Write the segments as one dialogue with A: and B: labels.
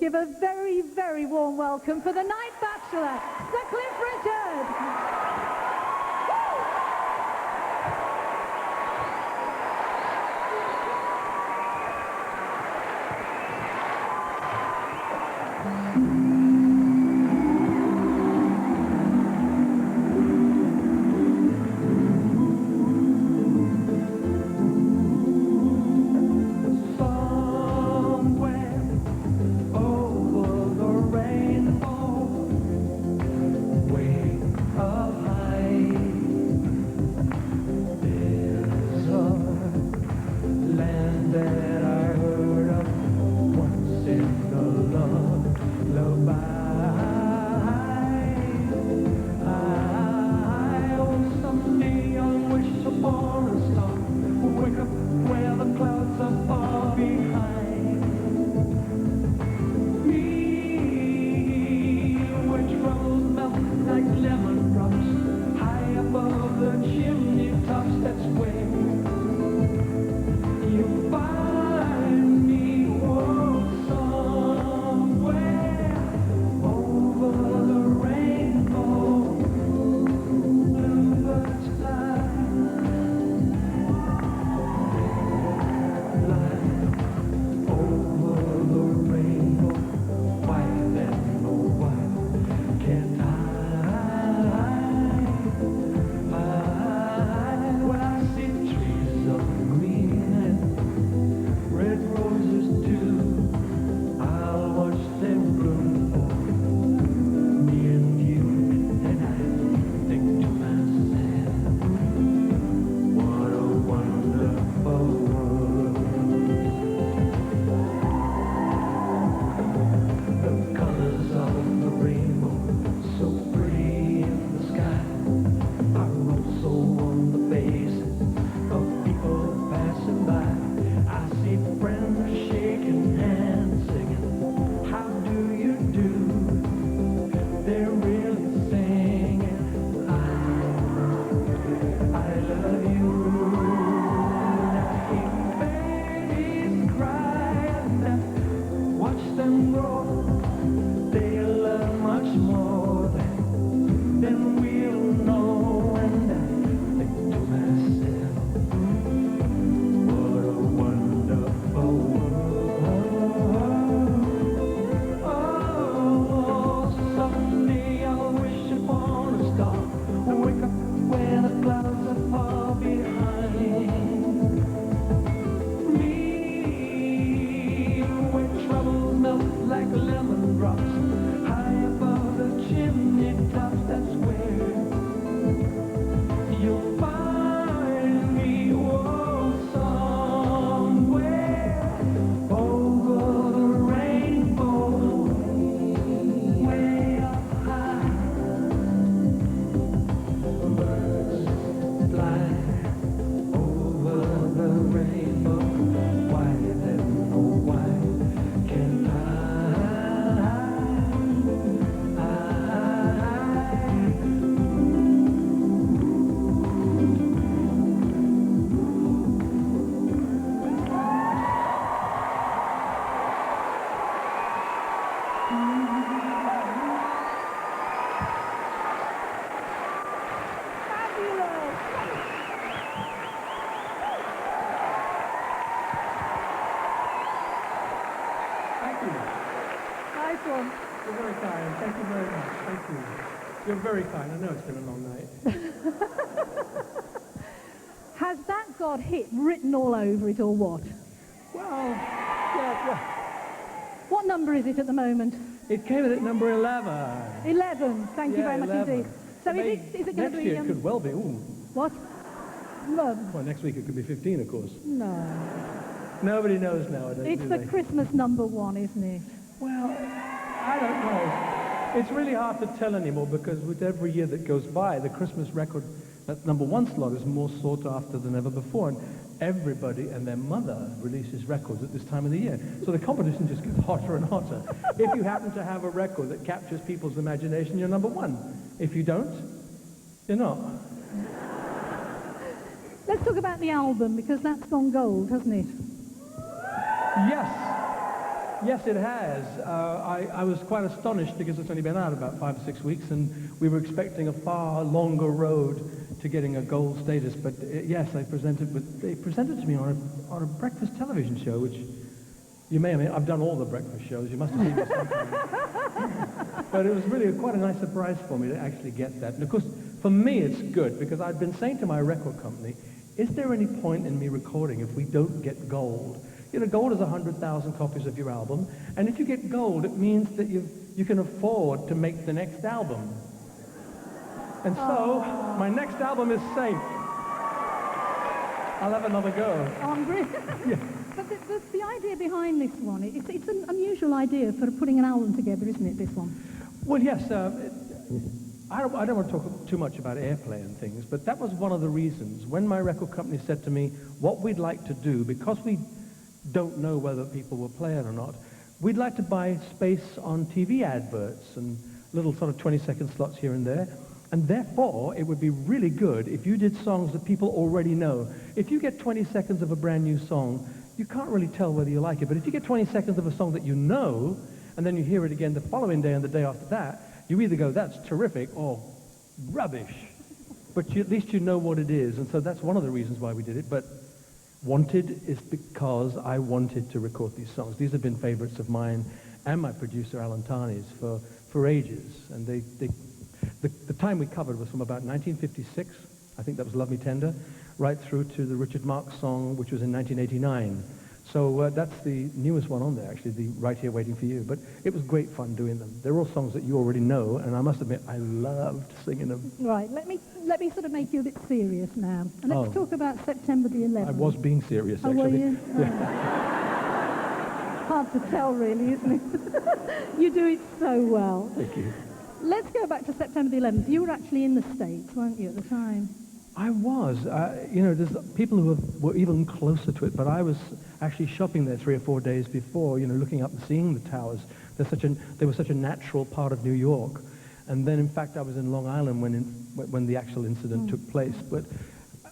A: give a very, very warm welcome for the Night Bachelor, Sir Cliff Richard.
B: You're very kind. Thank you very much. Thank you. You're very kind. I know it's been a long night.
A: Has that got hit written all over it or what?
B: Well, yeah.
A: What number is it at the moment?
B: It came in at number 11.
A: 11. Thank you very much
B: 11.
A: indeed. So is it going to be...
B: Next year it could well be. Ooh.
A: What? No.
B: Well, next week it could be 15, of course.
A: No.
B: Nobody knows nowadays.
A: It's the Christmas number one, isn't it?
B: Well, I don't know. It's really hard to tell anymore because with every year that goes by, the Christmas record at number one slot is more sought after than ever before. And everybody and their mother releases records at this time of the year. So the competition just gets hotter and hotter. If you happen to have a record that captures people's imagination, you're number one. If you don't, you're not.
A: Let's talk about the album, because that's gone gold, hasn't it?
B: Yes. Yes, it has. I was quite astonished because it's only been out about 5 or 6 weeks, and we were expecting a far longer road to getting a gold status. But yes, they presented to me on a breakfast television show, which you may have. I've done all the breakfast shows. You must have seen me sometime. But it was really quite a nice surprise for me to actually get that. And of course, for me, it's good because I'd been saying to my record company, is there any point in me recording if we don't get gold? You know, gold is 100,000 copies of your album, and if you get gold, it means that you can afford to make the next album. And so, my next album is safe. I'll have another go.
A: Yeah. But the idea behind this one, it's an unusual idea for putting an album together, isn't it, this one?
B: Well, yes. I don't want to talk too much about airplay and things, but that was one of the reasons. When my record company said to me what we'd like to do, because we don't know whether people will play it or not, we'd like to buy space on TV adverts and little sort of 20-second slots here and there, and therefore it would be really good if you did songs that people already know. If you get 20 seconds of a brand new song, you can't really tell whether you like it, but if you get 20 seconds of a song that you know, and then you hear it again the following day and the day after that, you either go, that's terrific, or rubbish. But at least you know what it is, and so that's one of the reasons why we did it. But Wanted is because I wanted to record these songs. These have been favorites of mine and my producer Alan Tarney's for ages. And the time we covered was from about 1956, I think that was Love Me Tender, right through to the Richard Marx song, which was in 1989. So that's the newest one on there, actually, the Right Here Waiting for You. But it was great fun doing them. They're all songs that you already know, and I must admit, I loved singing them.
A: Right, let me sort of make you a bit serious now. And let's talk about September the 11th.
B: I was being serious,
A: actually.
B: Were
A: you?
B: Yeah.
A: Hard to tell, really, isn't it? You do it so well.
B: Thank you.
A: Let's go back to September the 11th. You were actually in the States, weren't you, at the time?
B: I was. You know, there's people who were even closer to it, but I was actually shopping there 3 or 4 days before, you know, looking up and seeing the towers. They were such a natural part of New York. And then, in fact, I was in Long Island when the actual incident took place. But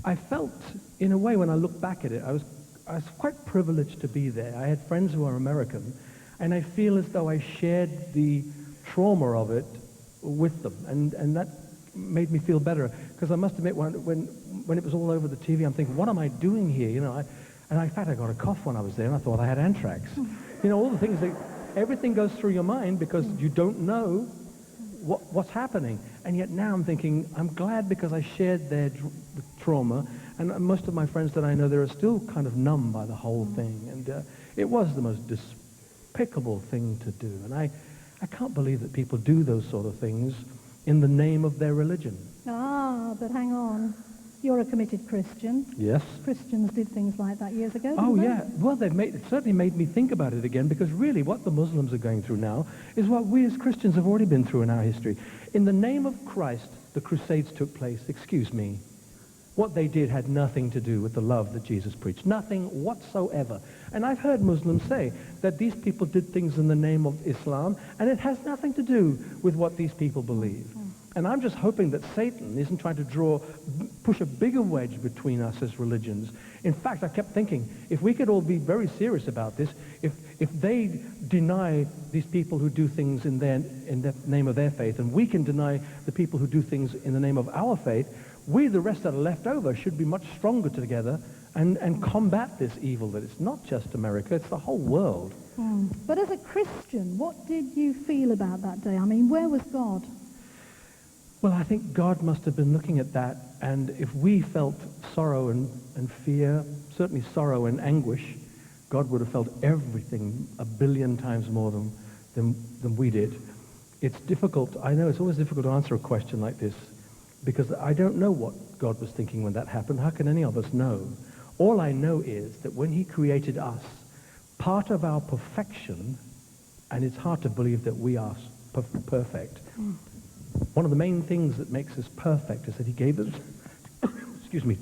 B: I felt, in a way, when I look back at it, I was quite privileged to be there. I had friends who are American, and I feel as though I shared the trauma of it with them. And that made me feel better, because I must admit, when it was all over the TV, I'm thinking, what am I doing here? You know, in fact, I got a cough when I was there, and I thought I had anthrax. You know, all the things everything goes through your mind because you don't know what's happening. And yet now I'm thinking, I'm glad because I shared the trauma, and most of my friends that I know, they're still kind of numb by the whole thing. And it was the most despicable thing to do. And I can't believe that people do those sort of things in the name of their religion.
A: Ah, but hang on. You're a committed Christian.
B: Yes.
A: Christians did things like that years ago,
B: Oh,
A: didn't they?
B: yeah. Well, it certainly made me think about it again, because really what the Muslims are going through now is what we as Christians have already been through in our history. In the name of Christ, the Crusades took place. Excuse me. What they did had nothing to do with the love that Jesus preached. Nothing whatsoever. And I've heard Muslims say that these people did things in the name of Islam, and it has nothing to do with what these people believe. And I'm just hoping that Satan isn't trying to push a bigger wedge between us as religions. In fact, I kept thinking, if we could all be very serious about this, if they deny these people who do things in the name of their faith, and we can deny the people who do things in the name of our faith, we, the rest that are left over, should be much stronger together and combat this evil that it's not just America, it's the whole world.
A: But as a Christian, what did you feel about that day? I mean, where was God?
B: Well, I think God must have been looking at that, and if we felt sorrow and fear, certainly sorrow and anguish, God would have felt everything 1 billion times more than we did. It's difficult. I know it's always difficult to answer a question like this, because I don't know what God was thinking when that happened. How can any of us know? All I know is that when he created us, part of our perfection, and it's hard to believe that we are perfect, one of the main things that makes us perfect is that he gave us,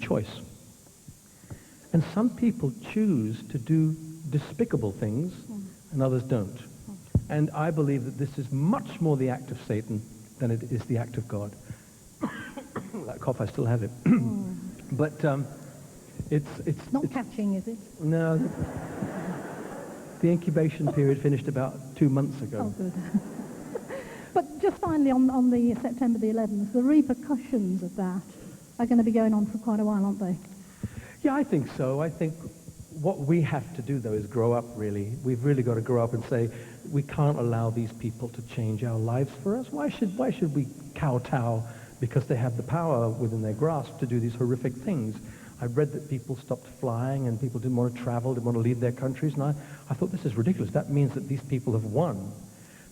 B: choice. And some people choose to do despicable things, and others don't. And I believe that this is much more the act of Satan than it is the act of God. That cough, I still have it. But it's
A: not catching, is it?
B: No. The incubation period finished about 2 months ago.
A: Oh, good. But just finally, on the September the 11th, the repercussions of that are going to be going on for quite a while, aren't they?
B: Yeah, I think so. I think what we have to do, though, is grow up, really. We've really got to grow up and say, we can't allow these people to change our lives for us. Why should we kowtow because they have the power within their grasp to do these horrific things? I read that people stopped flying and people didn't want to travel, didn't want to leave their countries, and I thought, this is ridiculous. That means that these people have won.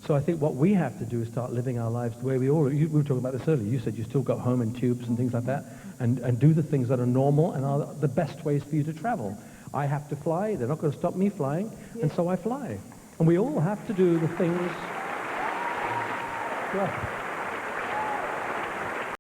B: So I think what we have to do is start living our lives the way we we were talking about this earlier. You said you still got home in tubes and things like that, and do the things that are normal and are the best ways for you to travel. I have to fly. They're not going to stop me flying, and so I fly. And we all have to do the things... Yeah.